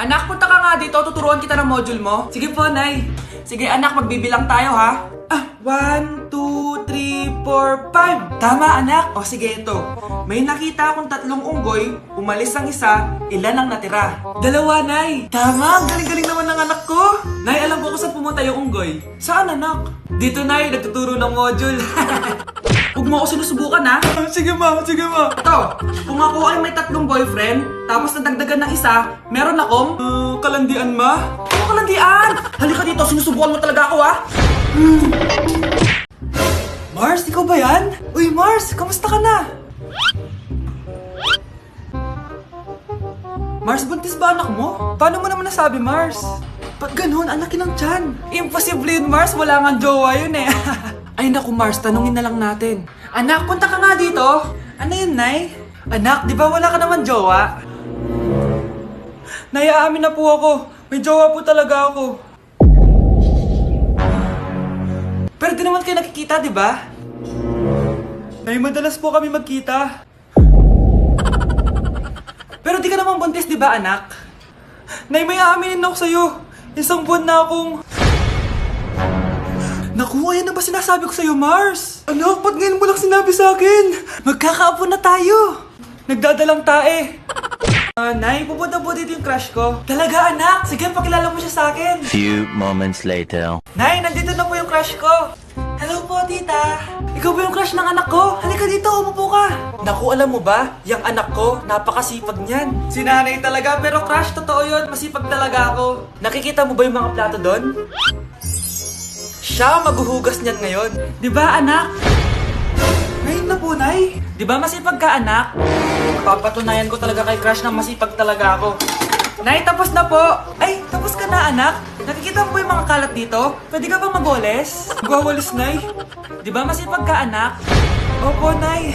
Anak, punta ka nga dito. Tuturuan kita ng module mo. Sige po, Nay. Sige, anak, magbibilang tayo, ha? 1, 2, 3, 4, 5. Tama, anak. O, sige, ito. May nakita akong 3 unggoy. Umalis ang isa. Ilan ang natira? 2, Nay. Tama, galing-galing naman ng anak ko. Nay, alam ko kung saan pumunta yung unggoy. Saan, anak? Dito, Nay. Nagtuturo ng module. Huwag mo ako sinusubukan, ha? Sige, ma. Sige, ma. Ito, kung ako ay may 3 boyfriend, tapos nadagdagan ng isa, meron akong... kalandian, ma? Ano kalandian? Halika dito, sinusubukan mo talaga ako, ha? Mars, ikaw ba yan? Uy, Mars, kamusta ka na? Mars, buntis ba anak mo? Paano mo naman nasabi, Mars? Ba't ganun? Anak ng tiyan. Imposible yun, Mars. Wala nga jowa yun eh. Ay naku, Mars, tanungin na lang natin. Anak, punta ka nga dito. Ano yun, Nay? Anak, di ba wala ka naman jowa? Nay, aamin na po ako. May jowa po talaga ako. Pero di naman kayo nakikita, di ba? Nay, madalas po kami magkita. Pero di ka naman buntis, di ba, anak? Nay, may aaminin ako sa'yo. 1 buwan na akong... Naku, ayan na ba sinasabi ko sa'yo, Mars? Anak, ba't ngayon mo lang sinabi sa'kin? Magkakaapo na tayo. Nagdadalang tae. Nay, pupunta po dito yung crush ko. Talaga, anak? Sige, pakilala mo siya sa'kin. Few moments later. Nay, nandito na po yung crush ko. Hello po, tita. Ikaw ba yung crush ng anak ko? Halika dito, umupo ka. Naku, alam mo ba? Yung anak ko, napakasipag niyan. Si nanay talaga, pero crush, totoo yun. Masipag talaga ako. Nakikita mo ba yung mga plato doon? Siya maghuhugas niyan ngayon. Di ba, anak? Ngayon na po, Nay. Di ba masipag ka, anak? Papatunayan ko talaga kay crush na masipag talaga ako. Nay, tapos na po. Ay, tapos ka na, anak. Nakikita mo ba yung mga kalat dito? Pwede ka bang magwalis? Magwawalis, Nay. Di ba masipag ka, anak? Opo, Nay.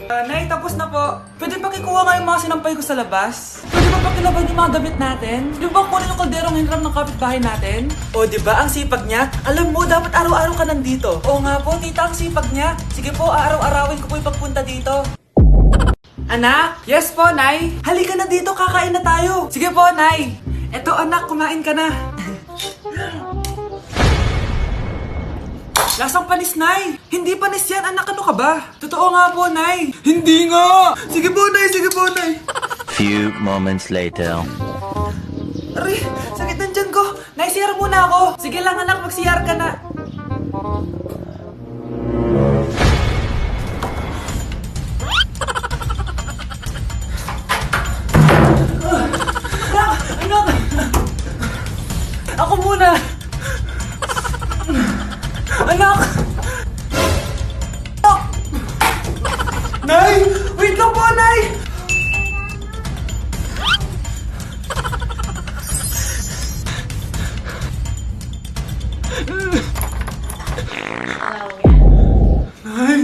Nay, tapos na po. Pwede ba kikuha nga yung mga sinampay ko sa labas? Pwede ba pakilaban yung mga damit natin? Di ba kunin yung kalderong hinram ng kapitbahay natin? O, di ba ang sipag niya? Alam mo, dapat araw-araw ka nandito. Oo nga po, tita, ang sipag niya. Sige po, araw-arawin ko po yung pagpunta dito. Anak? Yes po, Nay. Halika na dito, kakain na tayo. Sige po, Nay. Eto, anak, kumain ka na. Lasang panis, Nay. Hindi panis yan, anak. Ano ka ba? Totoo nga po, Nay. Hindi nga. Sige po, Nay. Sige po, Nay. Few moments later. Aray, sakit ng tiyan ko. Nay, CR muna ako. Sige lang, anak. Mag-CR ka na. Anak! Ako muna! Anak! Anak! Nay! Wait lang po, Nay! Nay!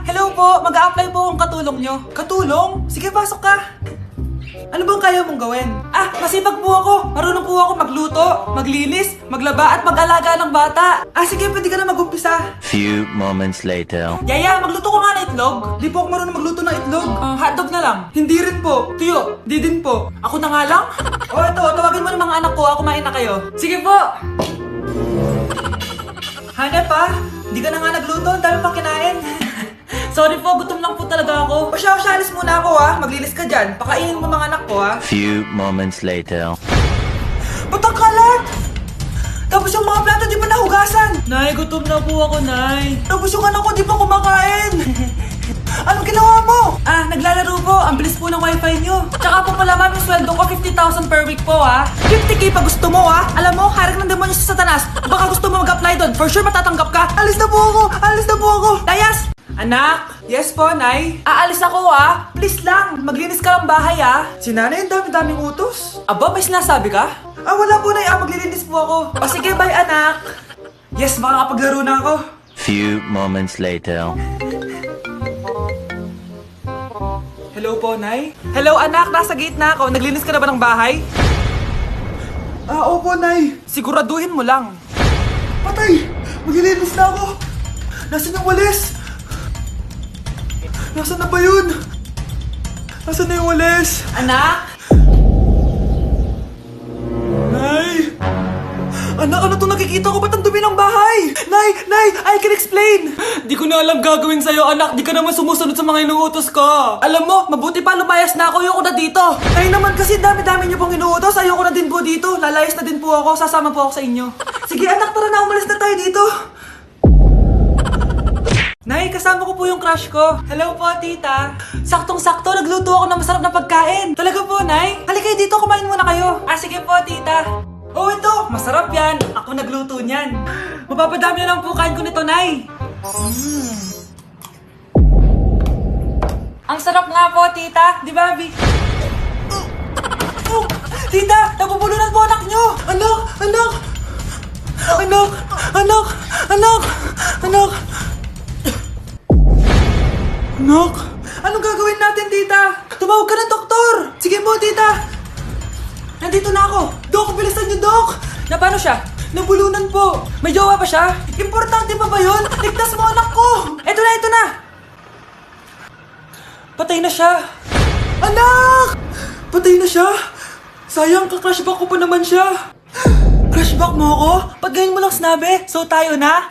Hello po! Mag-a-apply po akong katulong nyo. Katulong? Sige, pasok ka! Ano bang kaya mong gawin? Masipag po ako. Marunong po ako magluto, maglinis, maglaba at mag-alaga ng bata. Sige, pwede ka na mag-umpisa. Few moments later. Yaya, magluto ko nga ng itlog. Di po ako marunong magluto ng itlog. Hotdog na lang. Hindi rin po. Tuyo, di din po. Ako na nga lang? Ito, tawagin mo ng mga anak ko. Kumain na kayo. Sige po. Hanep Di ka na nga nagluto. Ang dami pang kinain. Sorry po, gutom lang po talaga ako. Alis muna ako maglinis ka dyan. Pakainin mo mga anak ko Few moments later. Ba't ang kalat? Tapos yung mga plato di pa nahugasan. Nay, gutom na po ako, Nay. Tapos yung anak ko di pa kumakain. Anong ginawa mo? Naglalaro po. Ang bilis po ng wifi nyo. Tsaka po pala ma'am, yung sweldo ko 50,000 per week po 50k pa gusto mo Alam mo, harik ng demonyo sa Satanas. Baka gusto mo mag-apply doon. For sure matatanggap ka. Alis na po ako. Layas! Anak? Yes po, Nay. Aalis ako Please lang, maglinis ka ng bahay Si nanay, ang dami-daming utos. Aba, may sinasabi ka? Wala po, Nay. Maglilinis po ako. O sige, bye, anak. Yes, makakapaglaro na ako. Few moments later. Hello po, Nay. Hello, anak. Nasa gate na ako. Naglinis ka na ba ng bahay? Opo, Nay. Siguraduhin mo lang. Patay! Maglilinis na ako. Nasaan yung walis? Nasaan na ba yun? Nasaan na yung walis? Anak? Nay! Anak, ano to nakikita ko? Ba't ang dumi ng bahay? Nay! Nay! I can explain! Di ko na alam gagawin sa'yo, anak. Di ka naman sumusunod sa mga inuutos ko. Alam mo, mabuti pa lumayas na ako. Ayoko na dito. Nay naman kasi dami-dami niyo pong inuutos. Ayoko na din po dito. Lalayas na din po ako. Sasama po ako sa inyo. Sige anak, tara na. Umalis na tayo dito. Nay, kasama ko po yung crush ko. Hello po, tita. Saktong-sakto, nagluto ako ng masarap na pagkain. Talaga po, Nay? Halika kayo dito, kumain muna kayo. Sige po, tita. Oh, ito! Masarap yan. Ako nagluto niyan. Mapapadami na lang po kain ko nito, Nay. Ang sarap nga po, tita. Di ba, Bi? Oh, tita! Nabubulunan po anak nyo! Anak! Anak! Anak! Anak! Anak! Anak! Anak! Anong gagawin natin, tita? Tumawag ka ng doktor! Sige po, tita! Nandito na ako! Dok, bilisan niyo, Dok! Na paano siya? Nabulunan po! May jowa ba siya? Importante pa ba yun? Ligtas mo anak ko! Ito na! Patay na siya! Anak! Patay na siya! Sayang, ka-crushback ko pa naman siya! Crushback mo ako? Pag ganyan mo lang sinabi, so tayo na?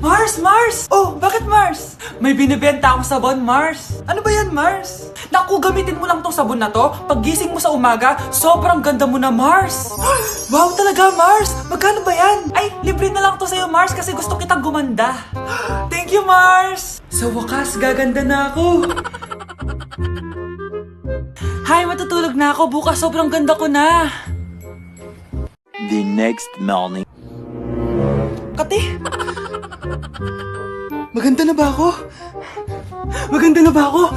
Mars! Mars! Oh, bakit Mars? May binibenta akong sabon, Mars. Ano ba yan, Mars? Naku, gamitin mo lang tong sabon na to. Pag gising mo sa umaga, sobrang ganda mo na, Mars. Wow, talaga, Mars. Magkano ba yan? Ay, libre na lang to sa'yo, Mars, kasi gusto kitang gumanda. Thank you, Mars. Sa wakas, gaganda na ako. Hay, matutulog na ako. Bukas, sobrang ganda ko na. The next morning. Kati! Maganda na ba ako? Maganda na ba ako?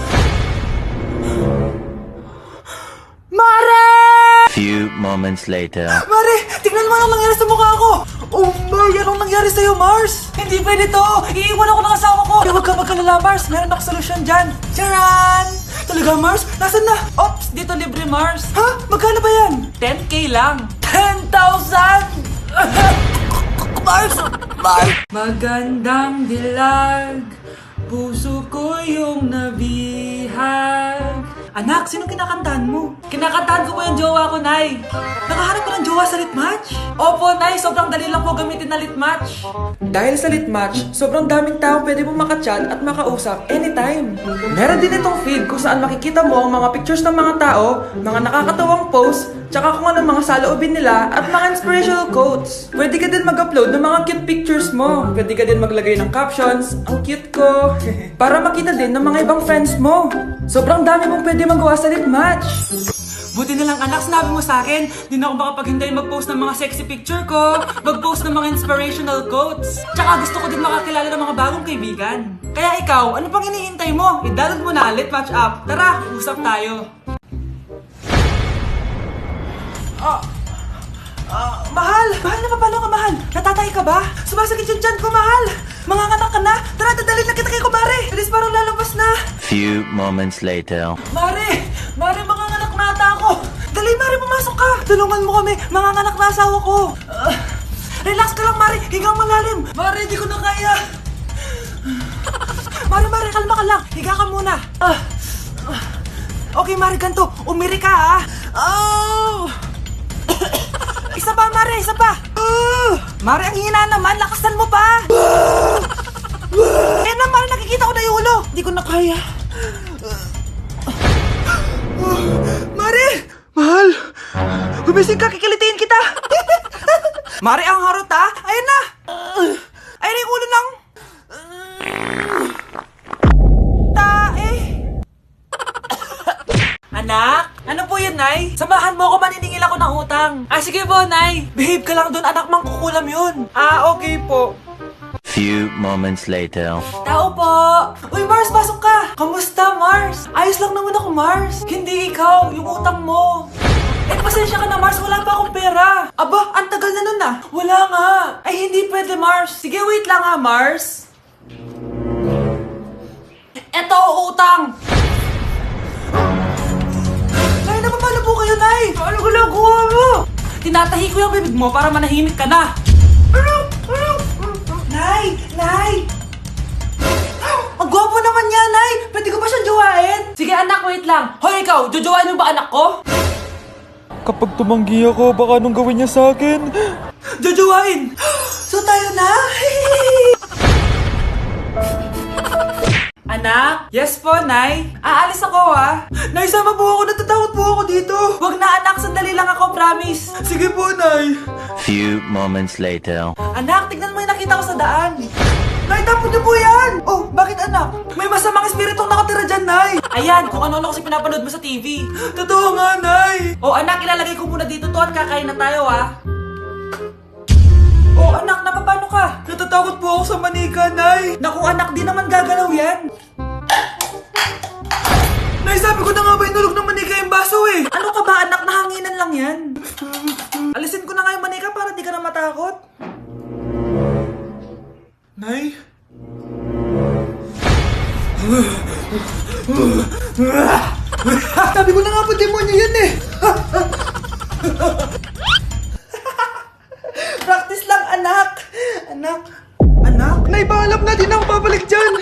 Mare! Few moments later. Mare! Tignan mo anong nangyari sa mukha ko! Oh my! Anong nangyari sa'yo, Mars? Hindi pwede to! Iiwan ako ng asawa ko! Huwag ka magkalala, Mars! Meron ako solusyon dyan! Charan! Talaga, Mars? Nasaan na? Ops, dito libre, Mars. Ha? Magkano ba yan? 10K lang. 10,000! Mars! Mars! Magandang dilag, puso ko yung nabihag. Anak, sino kinakantahan mo? Kinakantahan ko po yung jowa ko, Nay. Nakahanap ka ng jowa sa Litmatch? Opo, Nay. Sobrang dali lang po gamitin na Litmatch. Dahil sa Litmatch, sobrang daming tao pwede mong makachat at makausap anytime. Meron din itong feed kung saan makikita mo ang mga pictures ng mga tao, mga nakakatawang posts, tsaka kung anong mga saloobin nila at mga inspirational quotes. Pwede ka din mag-upload ng mga cute pictures mo. Pwede ka din maglagay ng captions, ang cute ko, para makita din ng mga ibang friends mo. Sobrang dami mong pwede magawa sa Litmatch. Buti na lang anak, sinabi mo sa akin, di na ako makapaghintay mag-post ng mga sexy picture ko, mag-post ng mga inspirational quotes. Tsaka gusto ko din makakilala ng mga bagong kaibigan. Kaya ikaw, ano pang iniintay mo? I-download mo na Litmatch app. Tara, usap tayo. Mahal! Mahal na paano ka, mahal? Natatay ka ba? Sumasakit yung tiyan ko, mahal! Manganganak ka na? Tara, dadalhin na kita kay kumare! Bilis, parang lalabas na! Few moments later. Mare! Mare, manganganak na ata ako! Dali, Mare, pumasok ka! Tulungan mo kami! Manganganak na asawa ko! Relax ka lang, Mare! Higang malalim! Mare, di ko na kaya! Mare, kalma ka lang! Higa ka muna! Okay, Mare, ganito! Umiri ka, ha? Isa pa, Mare! Isa pa! Mare, ang hina naman! Lakasan mo pa! Ayan na, Mare! Nakikita ko na yung ulo! Di ko na kaya! Mare! Mahal! Gumising ka! Kikilitiin kita! Mare, ang harot, ha? Ayan na! Ayan na yung ulo ng... tae! Anak? Ano po yun, Nay? Samahan mo ako, maniningil ako ng utang. Sige po, Nay. Behave ka lang dun, anak, mangkukulam yun. Okay po. Few moments later. Tao po. Uy, Mars, pasok ka! Kamusta, Mars? Ayos lang naman ako, Mars. Hindi ikaw, yung utang mo. Pasensya ka na, Mars. Wala pa akong pera. Aba, ang tagal na nun, Wala nga. Ay, hindi pwede, Mars. Sige, wait lang, Mars. Eto, utang. Nay, napapalo po kayo, Nay. Ano ginagawa mo? Tinatahi ko yung bibig mo para manahimik ka na. Nay! Nay! Ang Ang gwapo naman niya, Nay! Pwede ko ba siyang jowain? Sige anak, wait lang. Hoy ikaw, jojowain mo ba anak ko? Kapag tumanggi ako, baka anong gawin niya sa akin? Jojowain! So tayo na? Anak? Yes po, Nay. Aalis ako, ha? Nay, sama po ako. Natatakot po ako dito. Wag na, anak. Sandali lang ako, promise. Sige po, Nay. Few moments later. Anak, tignan mo yung nakita ko sa daan. Nay, tapon niyo po yan! Oh, bakit anak? May masamang espiritong nakatira dyan, Nay! Ayan, kung ano-ano kasi pinapanood mo sa TV. Totoo nga, Nay! Oh anak, ilalagay ko muna dito to at kakain na tayo ah. Oh, anak, napapano ka? Natatakot po ako sa manika, Nay! Naku, anak, di naman gagalaw yan! Nay, sabi ko na nga ba inulog ng manika yung baso eh! Ano ka ba, anak? Nahanginan lang yan! Alisin ko na nga yung manika para di ka na matakot. Nay? Sabi ko na nga po, demonyo yan eh! Practice lang, anak! Anak! Anak? Nay, paalam na, di na ako babalik dyan!